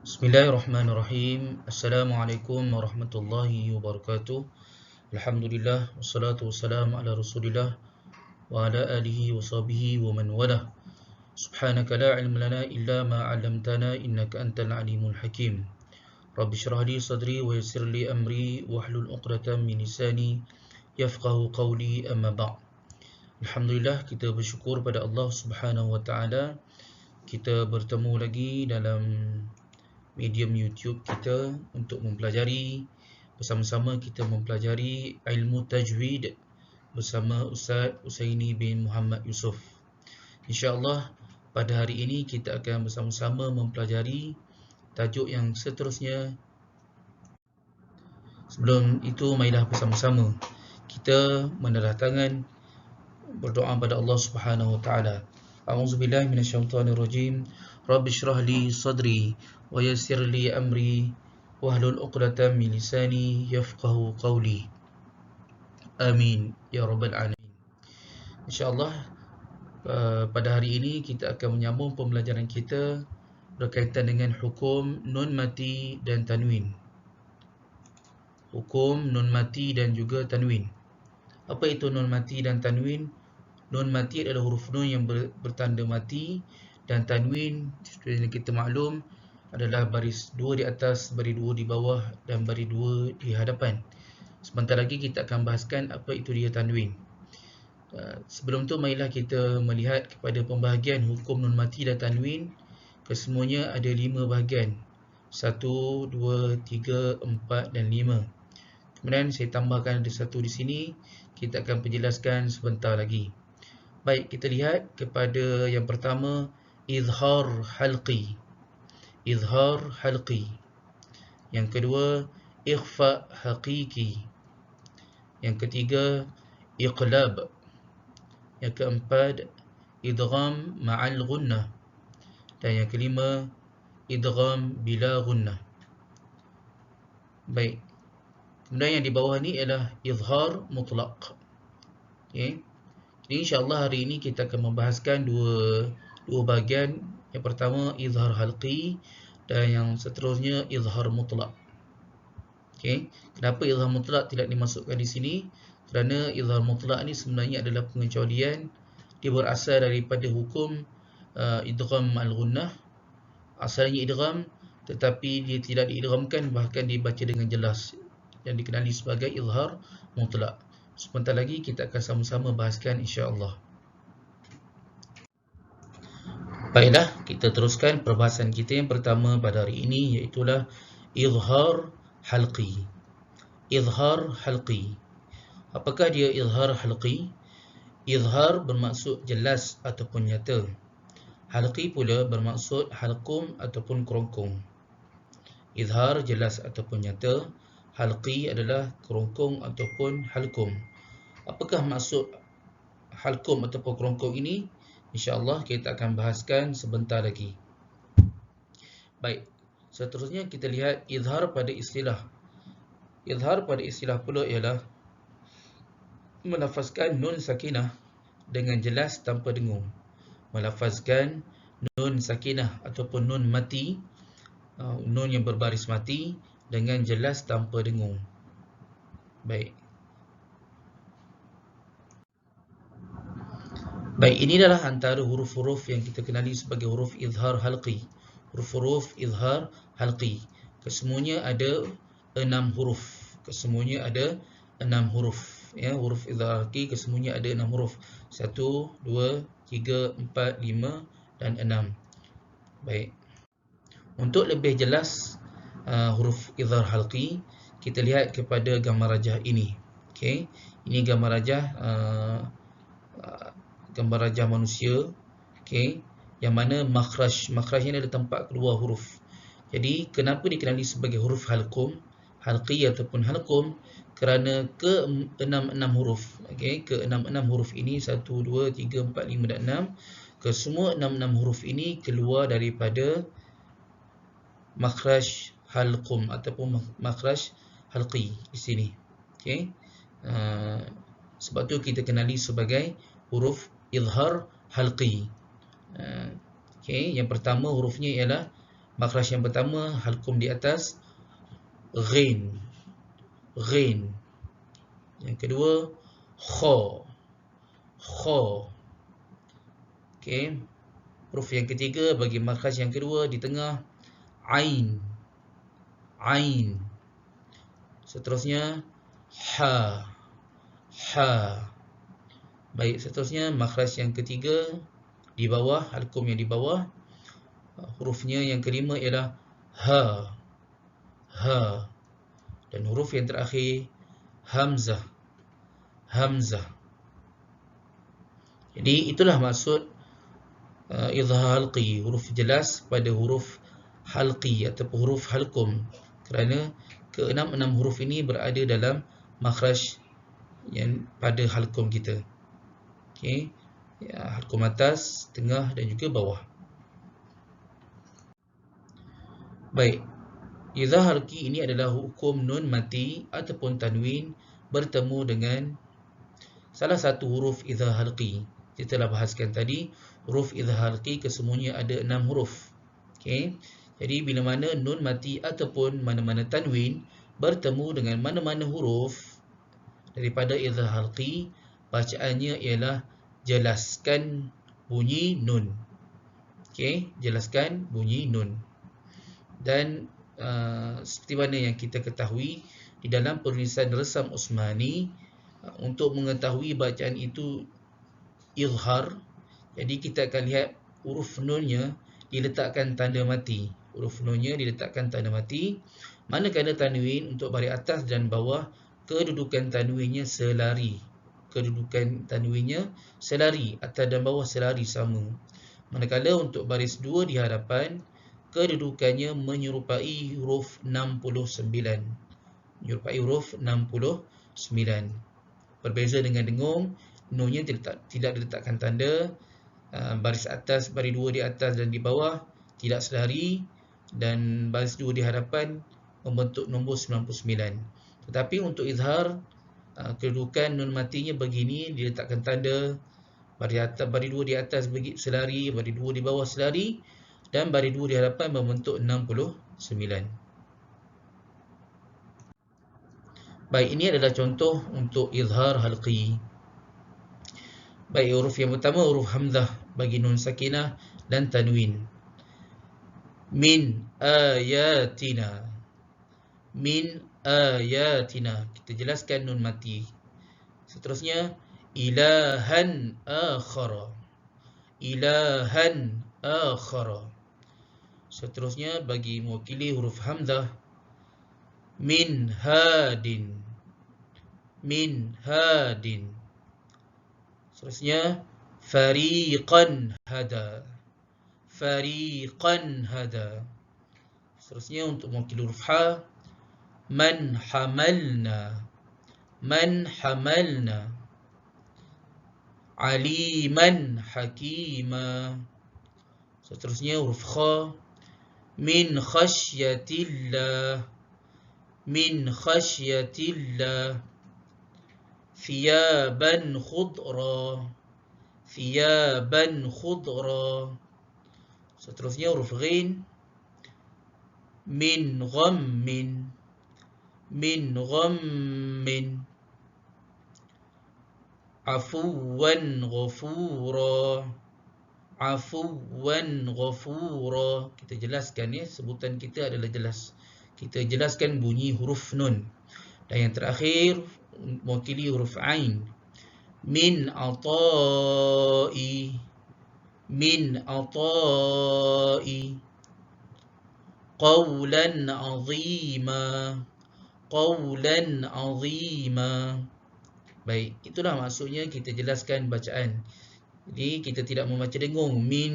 Bismillahirrahmanirrahim. Assalamualaikum warahmatullahi wabarakatuh. Alhamdulillah wassalatu wassalamu ala Rasulillah wa ala alihi wa sahbihi wa man walah. Subhanaka la ilma lana illa ma 'allamtana innaka antal alimul hakim. Rabbi shrah li sadri wa yassir li amri wahlul 'uqdatam min lisani yafqahu qawli, amma ba'd. Alhamdulillah, kita bersyukur pada Allah Subhanahu wa taala. Kita bertemu lagi dalam medium YouTube kita untuk mempelajari bersama-sama, kita mempelajari ilmu tajwid bersama Ustaz Usaini bin Muhammad Yusof. InsyaAllah pada hari ini kita akan bersama-sama mempelajari tajuk yang seterusnya. Sebelum itu, marilah bersama-sama kita mendarah tangan berdoa pada Allah Subhanahu wa taala. A'udzubillahi minasyaitonirrajim. Rabbi shrah li sadri wa yassir li amri wahlul 'uqdatam min lisani yafqahu qawli. Amin ya rabbal alamin. Insyaallah pada hari ini kita akan menyambung pembelajaran kita berkaitan dengan hukum nun mati dan tanwin. Hukum nun mati dan juga tanwin. Apa itu nun mati dan tanwin? Nun mati adalah huruf nun yang bertanda mati, dan tanwin seperti yang kita maklum adalah baris 2 di atas, baris 2 di bawah dan baris 2 di hadapan. Sebentar lagi kita akan bahaskan apa itu dia tanwin. Sebelum tu, marilah kita melihat kepada pembahagian hukum nun mati dan tanwin. Kesemuanya ada 5 bahagian. 1, 2, 3, 4 dan 5. Kemudian saya tambahkan ada 1 di sini. Kita akan penjelaskan sebentar lagi. Baik, kita lihat kepada yang pertama, izhar halqi. Izhar halqi. Yang kedua, ikhfa haqiqi. Yang ketiga, iqlab. Yang keempat, idgham ma'al gunnah. Dan yang kelima, idgham bila gunnah. Baik. Kemudian yang di bawah ni ialah izhar mutlaq. Okey. Jadi insya-Allah hari ini kita akan membahaskan dua bahagian. Yang pertama izhar halqi dan yang seterusnya izhar mutlaq. Okey, kenapa izhar mutlaq tidak dimasukkan di sini? Kerana izhar mutlaq ni sebenarnya adalah pengecualian. Dia berasal daripada hukum idgham al gunnah. Asalnya idgham, tetapi dia tidak diidghamkan, bahkan dibaca dengan jelas, yang dikenali sebagai izhar mutlaq. Sebentar lagi kita akan sama-sama bahaskan insya-Allah. Baiklah, kita teruskan perbahasan kita yang pertama pada hari ini, iaitulah izhar halqi. Izhar halqi. Apakah dia izhar halqi? Izhar bermaksud jelas ataupun nyata. Halqi pula bermaksud halqum ataupun kerongkong. Izhar jelas ataupun nyata. Halqi adalah kerongkong ataupun halkum. Apakah maksud halkum ataupun kerongkong ini? InsyaAllah kita akan bahaskan sebentar lagi. Baik, seterusnya kita lihat izhar pada istilah. Izhar pada istilah pula ialah melafazkan nun sakinah dengan jelas tanpa dengung. Melafazkan nun sakinah ataupun nun mati, nun yang berbaris mati, dengan jelas tanpa dengung. Baik. Baik, ini adalah antara huruf-huruf yang kita kenali sebagai huruf izhar halqi. Huruf-huruf izhar halqi. Kesemuanya ada 6 huruf. Kesemuanya ada 6 huruf. Ya, huruf izhar halqi kesemuanya ada 6 huruf. 1, 2, 3, 4, 5 dan 6. Baik. Untuk lebih jelas huruf izhar halqi, kita lihat kepada gambar rajah ini. Okey, ini gambar rajah manusia. Okey, yang mana makhraj ini ada tempat keluar huruf. Jadi kenapa dikenali sebagai huruf halqum, halqi ataupun halqum? Kerana ke-6 huruf. Okey, ke-6 huruf ini 1, 2, 3, 4, 5 dan 6. Kesemua 6 huruf ini keluar daripada makhraj halqum ataupun makhraj halqi di sini. Okey. Sebab tu kita kenali sebagai huruf izhar halqi. Okey, yang pertama hurufnya ialah Makhraj yang pertama halqum di atas, ghin, ghin. Yang kedua kha, kha. Okey. Huruf yang ketiga bagi makhraj yang kedua di tengah, ain, ain. Seterusnya ha, ha. Baik, seterusnya makhraj yang ketiga di bawah, halqum yang di bawah, hurufnya yang kelima ialah ha, ha. Dan huruf yang terakhir hamzah, hamzah. Jadi itulah maksud izhar halqi, huruf jelas pada huruf halqi ataupun huruf halqum, kerana keenam-enam huruf ini berada dalam makhraj yang pada halqum kita. Okey, ya, halqum atas, tengah dan juga bawah. Baik, izhar halqi ini adalah hukum nun mati ataupun tanwin bertemu dengan salah satu huruf izhar halqi. Kita telah bahaskan tadi, huruf izhar halqi kesemuanya ada 6 huruf. Okey. Jadi bila mana nun mati ataupun mana-mana tanwin bertemu dengan mana-mana huruf daripada izhar halqi, bacaannya ialah jelaskan bunyi nun. Okey, jelaskan bunyi nun. Dan seperti mana yang kita ketahui di dalam penulisan resam Usmani, untuk mengetahui bacaan itu izhar, jadi kita akan lihat huruf nunnya diletakkan tanda mati. Huruf nunnya diletakkan tanda mati. Manakala tanwin untuk baris atas dan bawah, kedudukan tanwinnya selari. Kedudukan tanwinnya selari, atas dan bawah selari sama. Manakala untuk baris dua di hadapan, kedudukannya menyerupai huruf 69. Menyerupai huruf 69. Berbeza dengan dengung, nunnya tidak diletakkan tanda, baris atas, baris dua di atas dan di bawah tidak selari, dan baris dua di hadapan membentuk nombor 99. Tetapi untuk izhar, kedudukan nun matinya begini, diletakkan tanda, baris atas, baris dua di atas selari, baris dua di bawah selari, dan baris dua di hadapan membentuk 69. Baik, ini adalah contoh untuk izhar halqi. Baik, huruf yang pertama huruf hamzah bagi nun sakinah dan tanwin. Min ayatina, min ayatina. Kita jelaskan nun mati. Seterusnya ilahan akhara, ilahan akhara. Seterusnya bagi mewakili huruf hamzah, min hadin, min hadin. Seterusnya fariqan hada, fariqan hada. Seterusnya untuk mewakili huruf ha, man hamalna, man hamalna. Aliman hakima. Seterusnya huruf kha, min khasyatillah, min khasyatillah. Thiyaban khudra, thiyaban khudra. Seterusnya huruf ghin, min ghammin, min ghammin. Afuwan ghafura, afuwan ghafura. Kita jelaskan ya, sebutan kita adalah jelas. Kita jelaskan bunyi huruf nun. Dan yang terakhir mewakili huruf ain, min ata'i, min ata'i. Qawlan azima, qawlan azima. Baik, itulah maksudnya kita jelaskan bacaan. Jadi kita tidak membaca dengung min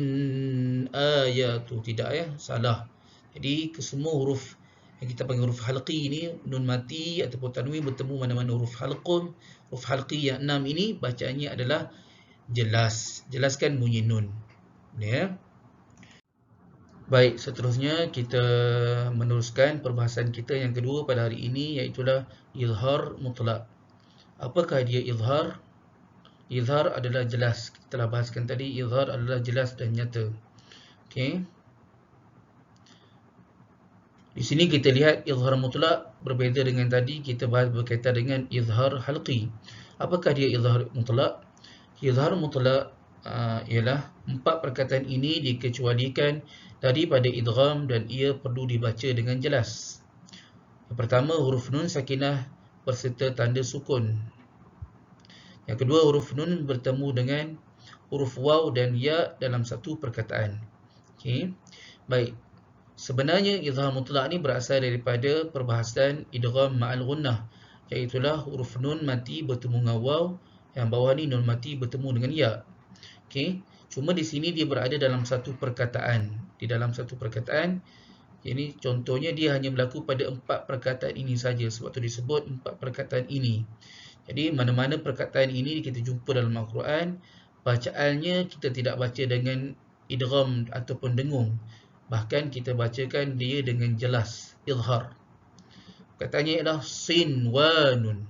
ayatu, tidak ya, salah. Jadi kesemua huruf yang kita panggil huruf halqi ini, nun mati ataupun tanwin bertemu mana-mana huruf halqum, huruf halqi yang 6 ini bacaannya adalah jelas. Jelaskan bunyi nun. Ya. Baik, seterusnya kita meneruskan perbahasan kita yang kedua pada hari ini, iaitulah izhar mutlak. Apakah dia izhar? Izhar adalah jelas. Kita telah bahaskan tadi, izhar adalah jelas dan nyata. Okey. Di sini kita lihat izhar mutlak berbeza dengan tadi kita bahas berkaitan dengan izhar halqi. Apakah dia izhar mutlak? Izhar mutlak ialah empat perkataan ini dikecualikan daripada idgham dan ia perlu dibaca dengan jelas. Yang pertama, huruf nun sakinah berserta tanda sukun. Yang kedua, huruf nun bertemu dengan huruf waw dan ya dalam satu perkataan. Okey. Baik. Sebenarnya izhar mutlak ni berasal daripada perbahasan idgham ma'al gunnah, iaitu huruf nun mati bertemu dengan waw, yang bawah ni nun mati bertemu dengan ya. Okey. Cuma di sini dia berada dalam satu perkataan. Di dalam satu perkataan. Jadi contohnya dia hanya berlaku pada empat perkataan ini saja, sebab tu disebut empat perkataan ini. Jadi mana-mana perkataan ini kita jumpa dalam Al-Quran, bacaannya kita tidak baca dengan idgham ataupun dengung. Bahkan kita bacakan dia dengan jelas, izhar. Perkataannya ialah sinwanun.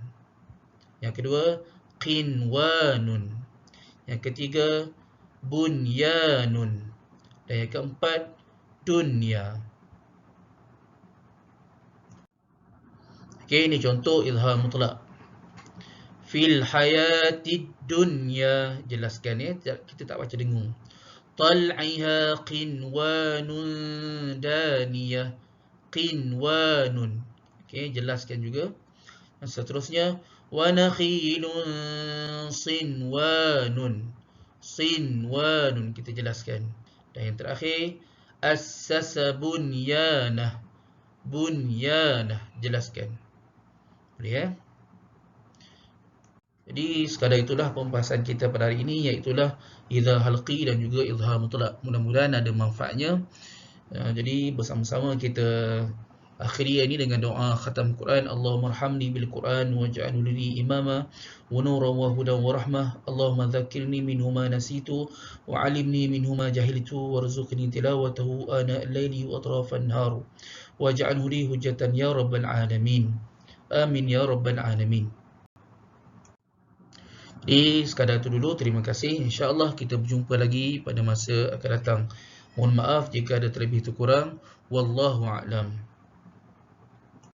Yang kedua, qinwanun. Yang ketiga, bunyanun. Dan yang keempat, dunya. Okey, ini contoh izhar mutlak. Fil hayatid dunya, jelaskan ya, kita tak baca dengung. Tal'iha qinwanun daniyah. Qinwanun. Okey, jelaskan juga. Dan seterusnya, wa nakhilun sinwanun. Sinwanun, kita jelaskan. Dan yang terakhir, assasa bunyanah. Bunyanah, jelaskan. Boleh ya? Jadi sekadar itulah pembahasan kita pada hari ini, iaitulah izhar halqi dan juga izhar mutlak. Mudah-mudahan ada manfaatnya. Jadi bersama-sama kita akhiri ini dengan doa khatam Quran. Allahumma arhamni bil Quran waj'alhu li imama wa nuran wa hudan wa rahmah. Allahumma dzakkirni minhu ma nasitu wa 'allimni minhu ma jahiltu warzuqni tilawatahu ana al-laili wa atrafan nahar waj'alhu li hujjatan ya rabbal alamin. Amin ya rabbal alamin. Jadi sekadar itu dulu, terima kasih. InsyaAllah kita berjumpa lagi pada masa akan datang. Mohon maaf jika ada terlebih terkurang. Wallahu a'lam.